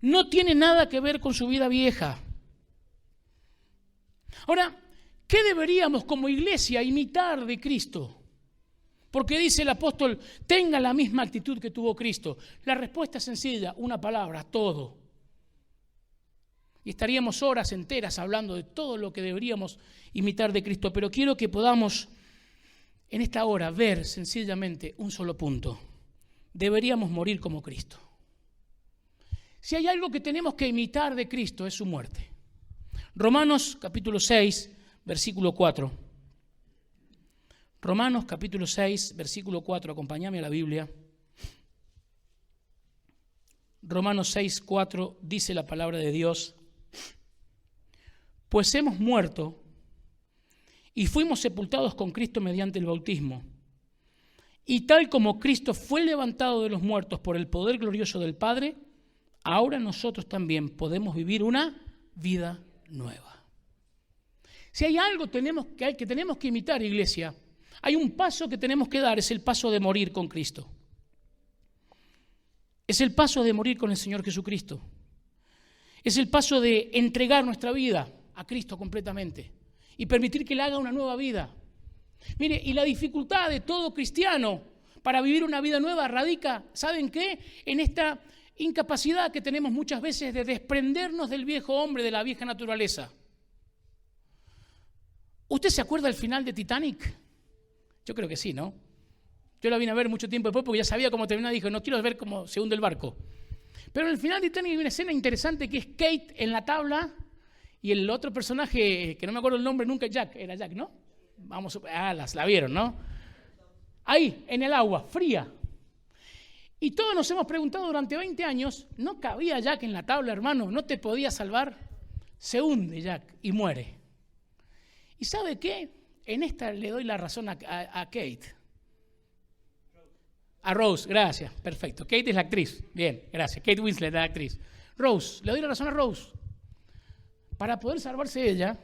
No tiene nada que ver con su vida vieja. Ahora, ¿qué deberíamos como iglesia imitar de Cristo? Porque dice el apóstol, tenga la misma actitud que tuvo Cristo. La respuesta es sencilla, una palabra, todo. Y estaríamos horas enteras hablando de todo lo que deberíamos imitar de Cristo, pero quiero que podamos en esta hora ver sencillamente un solo punto. Deberíamos morir como Cristo. Si hay algo que tenemos que imitar de Cristo es su muerte. Romanos capítulo 6, versículo 4. Romanos capítulo 6, versículo 4. Acompáñame a la Biblia. Romanos 6, 4 dice la palabra de Dios. Pues hemos muerto y fuimos sepultados con Cristo mediante el bautismo. Y tal como Cristo fue levantado de los muertos por el poder glorioso del Padre, ahora nosotros también podemos vivir una vida nueva. Si hay algo que tenemos que imitar, iglesia, hay un paso que tenemos que dar, es el paso de morir con Cristo. Es el paso de morir con el Señor Jesucristo. Es el paso de entregar nuestra vida a Cristo completamente y permitir que Él haga una nueva vida. Mire, y la dificultad de todo cristiano para vivir una vida nueva radica, ¿saben qué? En esta incapacidad que tenemos muchas veces de desprendernos del viejo hombre, de la vieja naturaleza. ¿Usted se acuerda del final de Titanic? Yo creo que sí, ¿no? Yo la vine a ver mucho tiempo después porque ya sabía cómo terminaba y dije, no quiero ver cómo se hunde el barco. Pero en el final de Titanic hay una escena interesante que es Kate en la tabla y el otro personaje, que no me acuerdo el nombre nunca, Jack, era Jack, ¿no? La vieron, ¿no? Ahí, en el agua, fría. Y todos nos hemos preguntado durante 20 años, ¿no cabía Jack en la tabla, hermano? ¿No te podía salvar? Se hunde Jack y muere. ¿Y sabe qué? En esta le doy la razón a Kate. A Rose, gracias, perfecto. Kate es la actriz, bien, gracias. Kate Winslet es la actriz. Rose, le doy la razón a Rose. Para poder salvarse ella,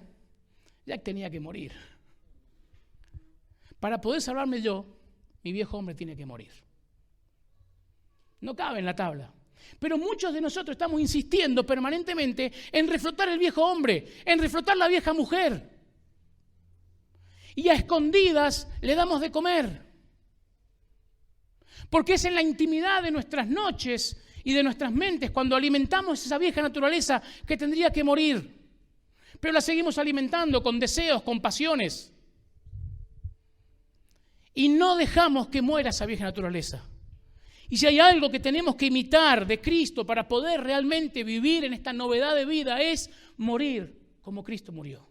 Jack tenía que morir. Para poder salvarme yo, mi viejo hombre tiene que morir. No cabe en la tabla. Pero muchos de nosotros estamos insistiendo permanentemente en reflotar el viejo hombre, en reflotar la vieja mujer. Y a escondidas le damos de comer. Porque es en la intimidad de nuestras noches y de nuestras mentes cuando alimentamos esa vieja naturaleza que tendría que morir. Pero la seguimos alimentando con deseos, con pasiones. Y no dejamos que muera esa vieja naturaleza. Y si hay algo que tenemos que imitar de Cristo para poder realmente vivir en esta novedad de vida es morir como Cristo murió.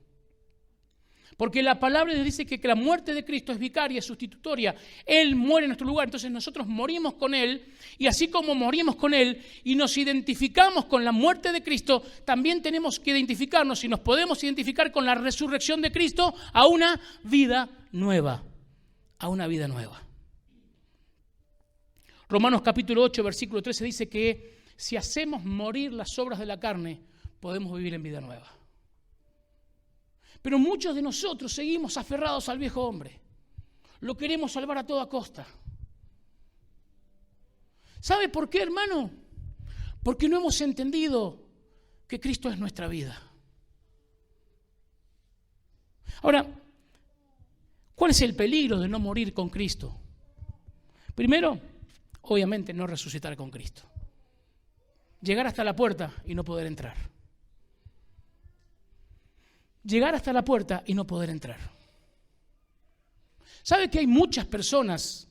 Porque la palabra de Dios dice que la muerte de Cristo es vicaria, es sustitutoria. Él muere en nuestro lugar, entonces nosotros morimos con Él. Y así como morimos con Él y nos identificamos con la muerte de Cristo, también tenemos que identificarnos y nos podemos identificar con la resurrección de Cristo a una vida nueva. A una vida nueva. Romanos capítulo 8, versículo 13 dice que si hacemos morir las obras de la carne, podemos vivir en vida nueva. Pero muchos de nosotros seguimos aferrados al viejo hombre. Lo queremos salvar a toda costa. ¿Sabe por qué, hermano? Porque no hemos entendido que Cristo es nuestra vida. Ahora, ¿cuál es el peligro de no morir con Cristo? Primero, obviamente no resucitar con Cristo. Llegar hasta la puerta y no poder entrar. llegar hasta la puerta y no poder entrar. ¿Sabe que hay muchas personas,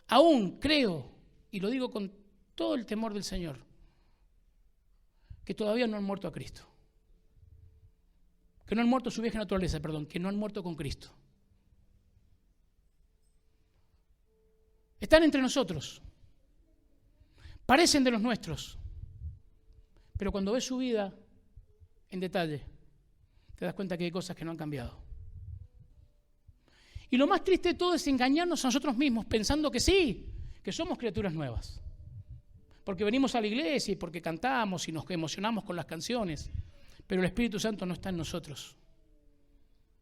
aún creo, y lo digo con todo el temor del Señor, que todavía no han muerto a Cristo? Que no han muerto su vieja naturaleza, que no han muerto con Cristo. Están entre nosotros, parecen de los nuestros, pero cuando ves su vida en detalle, te das cuenta que hay cosas que no han cambiado. Y lo más triste de todo es engañarnos a nosotros mismos pensando que sí, que somos criaturas nuevas. Porque venimos a la iglesia y porque cantamos y nos emocionamos con las canciones, pero el Espíritu Santo no está en nosotros.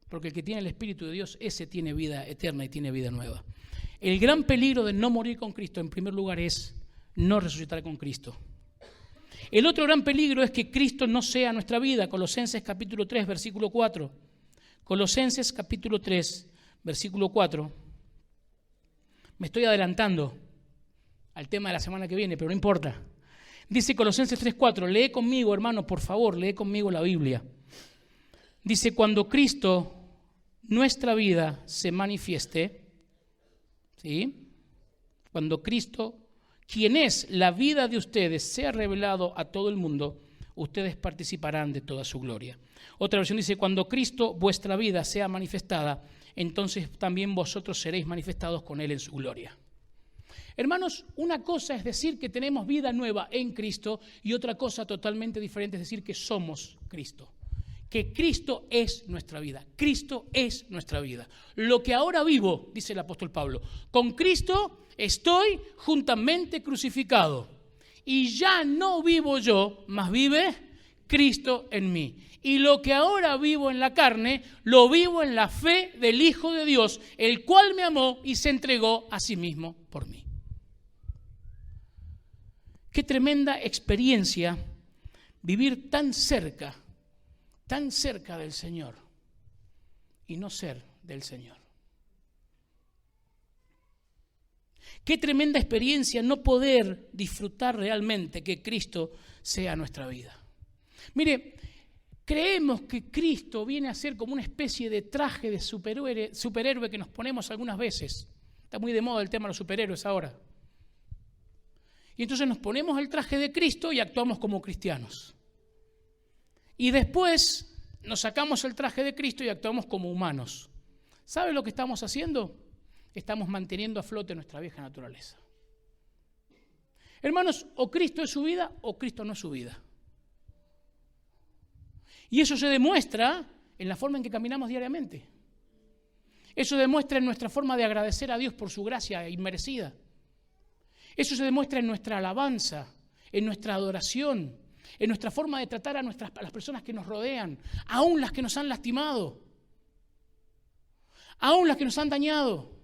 Porque el que tiene el Espíritu de Dios, ese tiene vida eterna y tiene vida nueva. El gran peligro de no morir con Cristo, en primer lugar, es no resucitar con Cristo. El otro gran peligro es que Cristo no sea nuestra vida. Colosenses capítulo 3, versículo 4. Colosenses capítulo 3, versículo 4. Me estoy adelantando al tema de la semana que viene, pero no importa. Dice Colosenses 3, 4. Lee conmigo, hermano, por favor, lee conmigo la Biblia. Dice, cuando Cristo, nuestra vida, se manifieste, ¿sí? Cuando Cristo, quien es la vida de ustedes, sea revelado a todo el mundo, ustedes participarán de toda su gloria. Otra versión dice, cuando Cristo, vuestra vida, sea manifestada, entonces también vosotros seréis manifestados con Él en su gloria. Hermanos, una cosa es decir que tenemos vida nueva en Cristo y otra cosa totalmente diferente es decir que somos Cristo. Que Cristo es nuestra vida. Cristo es nuestra vida. Lo que ahora vivo, dice el apóstol Pablo, con Cristo estoy juntamente crucificado. Y ya no vivo yo, mas vive Cristo en mí. Y lo que ahora vivo en la carne, lo vivo en la fe del Hijo de Dios, el cual me amó y se entregó a sí mismo por mí. Qué tremenda experiencia vivir tan cerca del Señor y no ser del Señor. Qué tremenda experiencia no poder disfrutar realmente que Cristo sea nuestra vida. Mire, creemos que Cristo viene a ser como una especie de traje de superhéroe que nos ponemos algunas veces. Está muy de moda el tema de los superhéroes ahora. Y entonces nos ponemos el traje de Cristo y actuamos como cristianos. Y después nos sacamos el traje de Cristo y actuamos como humanos. ¿Sabe lo que estamos haciendo? Estamos manteniendo a flote nuestra vieja naturaleza. Hermanos, o Cristo es su vida o Cristo no es su vida. Y eso se demuestra en la forma en que caminamos diariamente. Eso demuestra en nuestra forma de agradecer a Dios por su gracia inmerecida. Eso se demuestra en nuestra alabanza, en nuestra adoración, en nuestra forma de tratar a las personas que nos rodean, aún las que nos han lastimado, aún las que nos han dañado.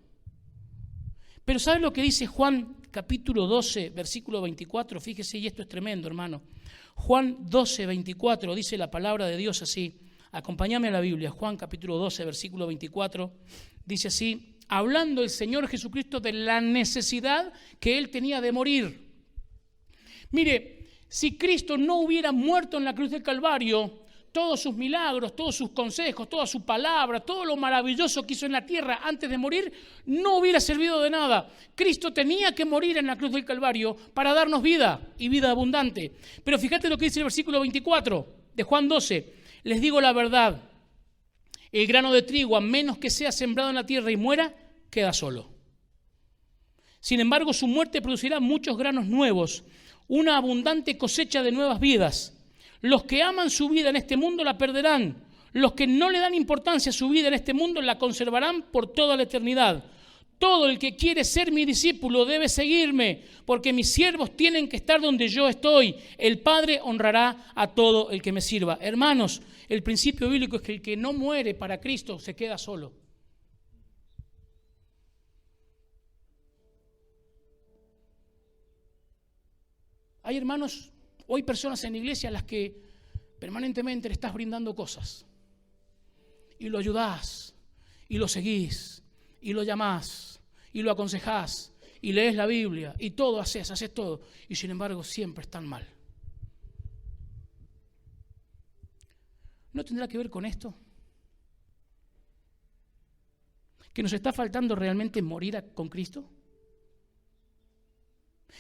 Pero ¿sabe lo que dice Juan capítulo 12, versículo 24? Fíjese, y esto es tremendo, hermano. Juan 12, 24, dice la palabra de Dios así. Acompáñame a la Biblia. Juan capítulo 12, versículo 24, dice así, hablando el Señor Jesucristo de la necesidad que Él tenía de morir. Mire, si Cristo no hubiera muerto en la cruz del Calvario, todos sus milagros, todos sus consejos, toda su palabra, todo lo maravilloso que hizo en la tierra antes de morir, no hubiera servido de nada. Cristo tenía que morir en la cruz del Calvario para darnos vida y vida abundante. Pero fíjate lo que dice el versículo 24 de Juan 12. Les digo la verdad, el grano de trigo, a menos que sea sembrado en la tierra y muera, queda solo. Sin embargo, su muerte producirá muchos granos nuevos, una abundante cosecha de nuevas vidas. Los que aman su vida en este mundo la perderán. Los que no le dan importancia a su vida en este mundo la conservarán por toda la eternidad. Todo el que quiere ser mi discípulo debe seguirme, porque mis siervos tienen que estar donde yo estoy. El Padre honrará a todo el que me sirva. Hermanos, el principio bíblico es que el que no muere para Cristo se queda solo. Hay hermanos, o hay personas en la iglesia a las que permanentemente le estás brindando cosas. Y lo ayudás, y lo seguís, y lo llamás, y lo aconsejás, y lees la Biblia, y todo haces todo. Y sin embargo siempre están mal. ¿no tendrá que ver con esto? ¿Que nos está faltando realmente morir con Cristo?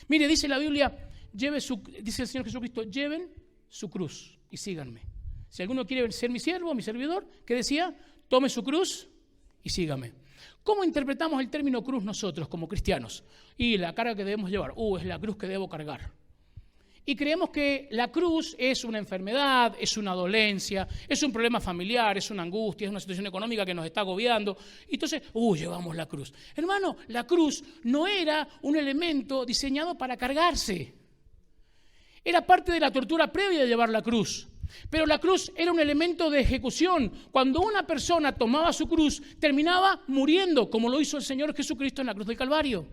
Mire, dice la Biblia, dice el Señor Jesucristo, lleven su cruz y síganme. Si alguno quiere ser mi siervo, mi servidor, ¿qué decía? Tome su cruz y sígame. ¿Cómo interpretamos el término cruz nosotros como cristianos? Y la carga que debemos llevar, es la cruz que debo cargar. Y creemos que la cruz es una enfermedad, es una dolencia, es un problema familiar, es una angustia, es una situación económica que nos está agobiando. Y entonces, llevamos la cruz. Hermano, la cruz no era un elemento diseñado para cargarse. Era parte de la tortura previa de llevar la cruz. Pero la cruz era un elemento de ejecución. Cuando una persona tomaba su cruz, terminaba muriendo, como lo hizo el Señor Jesucristo en la cruz del Calvario.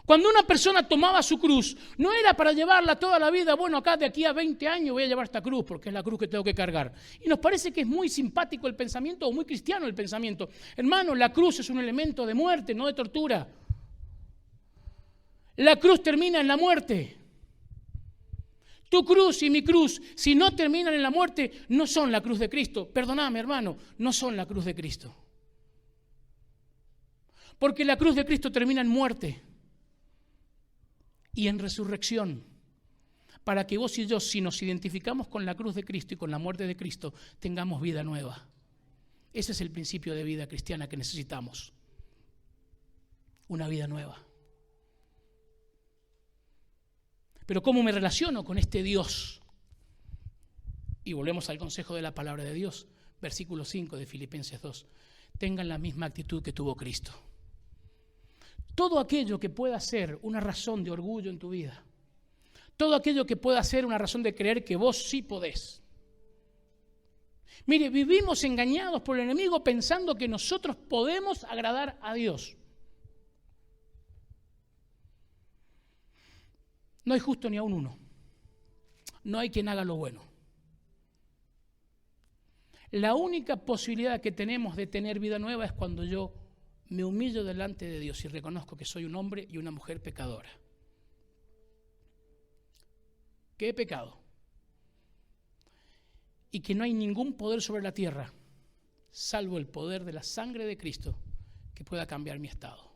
Cuando una persona tomaba su cruz, no era para llevarla toda la vida, de aquí a 20 años voy a llevar esta cruz, porque es la cruz que tengo que cargar. Y nos parece que es muy simpático el pensamiento, o muy cristiano el pensamiento. Hermano, la cruz es un elemento de muerte, no de tortura. La cruz termina en la muerte. Tu cruz y mi cruz, si no terminan en la muerte, no son la cruz de Cristo. Perdóname, hermano, no son la cruz de Cristo. Porque la cruz de Cristo termina en muerte y en resurrección. Para que vos y yo, si nos identificamos con la cruz de Cristo y con la muerte de Cristo, tengamos vida nueva. Ese es el principio de vida cristiana que necesitamos. Una vida nueva. Pero ¿cómo me relaciono con este Dios? Y volvemos al consejo de la palabra de Dios, versículo 5 de Filipenses 2. Tengan la misma actitud que tuvo Cristo. Todo aquello que pueda ser una razón de orgullo en tu vida, todo aquello que pueda ser una razón de creer que vos sí podés. Mire, vivimos engañados por el enemigo pensando que nosotros podemos agradar a Dios. No hay justo ni aun uno. No hay quien haga lo bueno. La única posibilidad que tenemos de tener vida nueva es cuando yo me humillo delante de Dios y reconozco que soy un hombre y una mujer pecadora. Que he pecado. Y que no hay ningún poder sobre la tierra, salvo el poder de la sangre de Cristo, que pueda cambiar mi estado.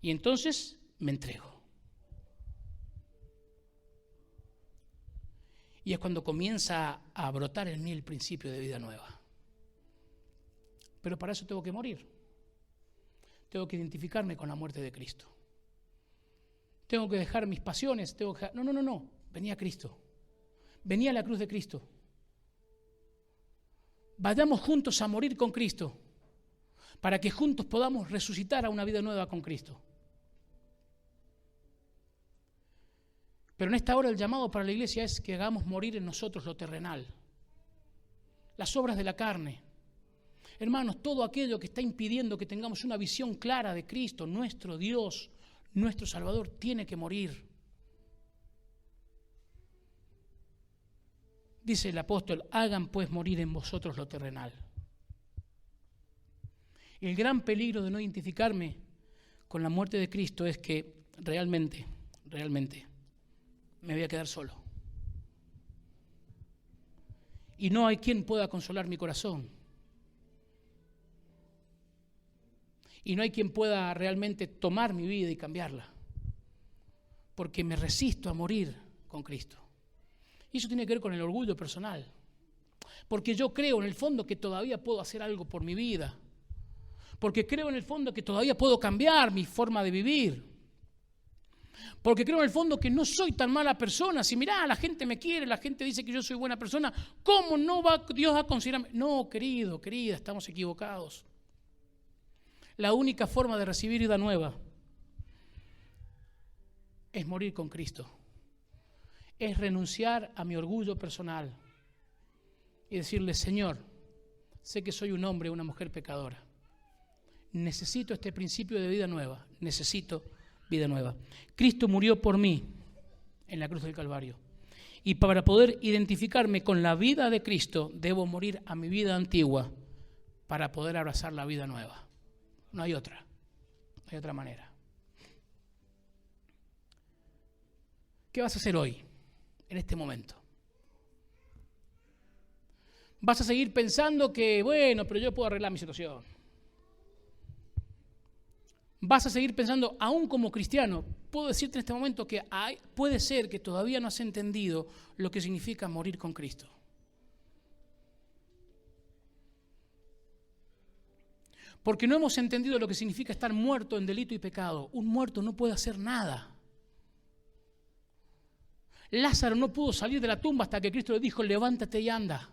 Y entonces me entrego. Y es cuando comienza a brotar en mí el principio de vida nueva. Pero para eso tengo que morir. Tengo que identificarme con la muerte de Cristo. Tengo que dejar mis pasiones. No. Venía a Cristo. Venía a la cruz de Cristo. Vayamos juntos a morir con Cristo, para que juntos podamos resucitar a una vida nueva con Cristo. Pero en esta hora el llamado para la iglesia es que hagamos morir en nosotros lo terrenal, las obras de la carne. Hermanos, todo aquello que está impidiendo que tengamos una visión clara de Cristo, nuestro Dios, nuestro Salvador, tiene que morir. Dice el apóstol, hagan pues morir en vosotros lo terrenal. El gran peligro de no identificarme con la muerte de Cristo es que realmente me voy a quedar solo. Y no hay quien pueda consolar mi corazón. Y no hay quien pueda realmente tomar mi vida y cambiarla. Porque me resisto a morir con Cristo. Y eso tiene que ver con el orgullo personal. Porque yo creo en el fondo que todavía puedo hacer algo por mi vida. Porque creo en el fondo que todavía puedo cambiar mi forma de vivir. Porque creo en el fondo que no soy tan mala persona. Si mirá, la gente me quiere, la gente dice que yo soy buena persona, ¿cómo no va Dios a considerarme? No, querido, querida, estamos equivocados. La única forma de recibir vida nueva es morir con Cristo. Es renunciar a mi orgullo personal y decirle, Señor, sé que soy un hombre o una mujer pecadora. Necesito este principio de vida nueva. Necesito vida nueva. Cristo murió por mí en la cruz del Calvario. Y para poder identificarme con la vida de Cristo, debo morir a mi vida antigua para poder abrazar la vida nueva. No hay otra manera. ¿Qué vas a hacer hoy, en este momento? Vas a seguir pensando que, bueno, pero yo puedo arreglar mi situación. Vas a seguir pensando, aún como cristiano, puedo decirte en este momento que puede ser que todavía no has entendido lo que significa morir con Cristo. Porque no hemos entendido lo que significa estar muerto en delito y pecado. Un muerto no puede hacer nada. Lázaro no pudo salir de la tumba hasta que Cristo le dijo, levántate y anda.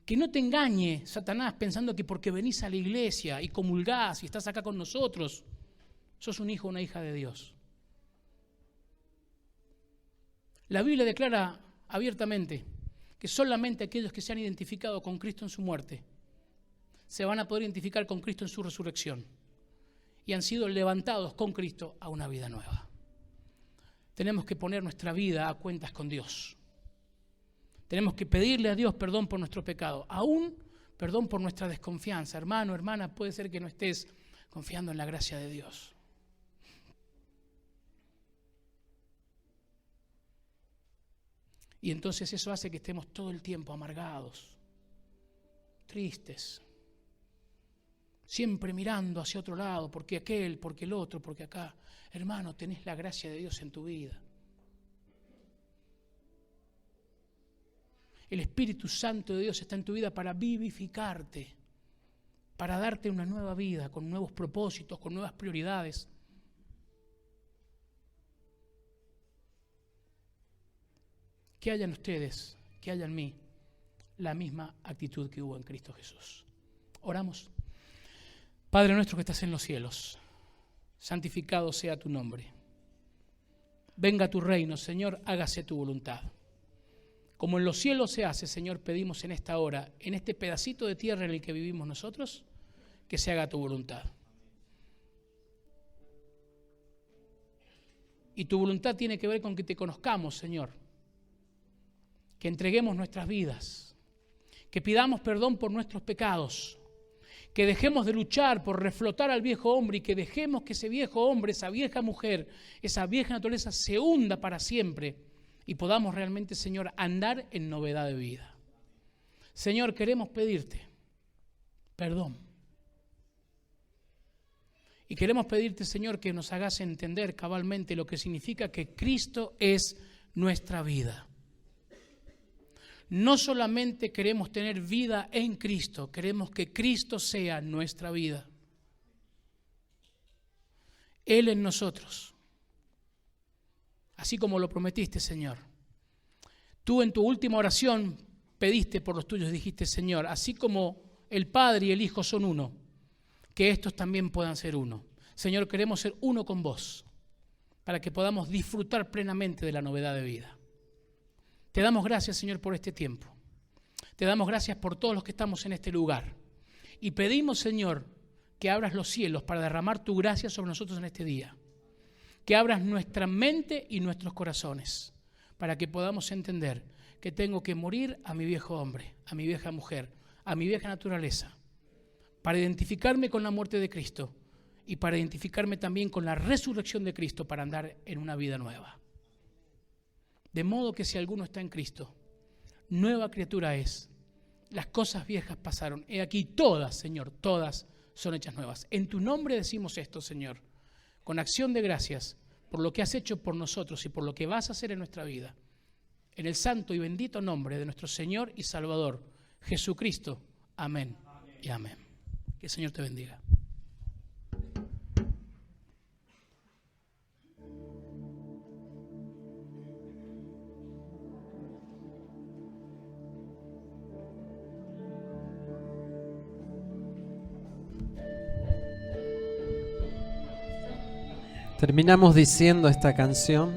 Que no te engañe Satanás pensando que porque venís a la iglesia y comulgás y estás acá con nosotros, sos un hijo o una hija de Dios. La Biblia declara abiertamente que solamente aquellos que se han identificado con Cristo en su muerte se van a poder identificar con Cristo en su resurrección y han sido levantados con Cristo a una vida nueva. Tenemos que poner nuestra vida a cuentas con Dios. Tenemos que pedirle a Dios perdón por nuestro pecado, aún perdón por nuestra desconfianza. Hermano, hermana, puede ser que no estés confiando en la gracia de Dios. Y entonces eso hace que estemos todo el tiempo amargados, tristes, siempre mirando hacia otro lado, porque aquel, porque el otro, porque acá. Hermano, tenés la gracia de Dios en tu vida. El Espíritu Santo de Dios está en tu vida para vivificarte, para darte una nueva vida, con nuevos propósitos, con nuevas prioridades. Que haya en ustedes, que haya en mí, la misma actitud que hubo en Cristo Jesús. Oramos. Padre nuestro que estás en los cielos, santificado sea tu nombre. Venga tu reino, Señor, hágase tu voluntad. Como en los cielos se hace, Señor, pedimos en esta hora, en este pedacito de tierra en el que vivimos nosotros, que se haga tu voluntad. Y tu voluntad tiene que ver con que te conozcamos, Señor. Que entreguemos nuestras vidas, que pidamos perdón por nuestros pecados, que dejemos de luchar por reflotar al viejo hombre y que dejemos que ese viejo hombre, esa vieja mujer, esa vieja naturaleza se hunda para siempre y podamos realmente, Señor, andar en novedad de vida. Señor, queremos pedirte perdón. Y queremos pedirte, Señor, que nos hagas entender cabalmente lo que significa que Cristo es nuestra vida. No solamente queremos tener vida en Cristo, queremos que Cristo sea nuestra vida. Él en nosotros. Así como lo prometiste, Señor. Tú en tu última oración pediste por los tuyos, dijiste, Señor, así como el Padre y el Hijo son uno, que estos también puedan ser uno. Señor, queremos ser uno con vos, para que podamos disfrutar plenamente de la novedad de vida. Te damos gracias, Señor, por este tiempo. Te damos gracias por todos los que estamos en este lugar. Y pedimos, Señor, que abras los cielos para derramar tu gracia sobre nosotros en este día. Que abras nuestra mente y nuestros corazones para que podamos entender que tengo que morir a mi viejo hombre, a mi vieja mujer, a mi vieja naturaleza, para identificarme con la muerte de Cristo y para identificarme también con la resurrección de Cristo para andar en una vida nueva. De modo que si alguno está en Cristo, nueva criatura es. Las cosas viejas pasaron. He aquí todas, Señor, todas son hechas nuevas. En tu nombre decimos esto, Señor, con acción de gracias por lo que has hecho por nosotros y por lo que vas a hacer en nuestra vida. En el santo y bendito nombre de nuestro Señor y Salvador, Jesucristo. Amén y amén. Que el Señor te bendiga. Terminamos diciendo esta canción.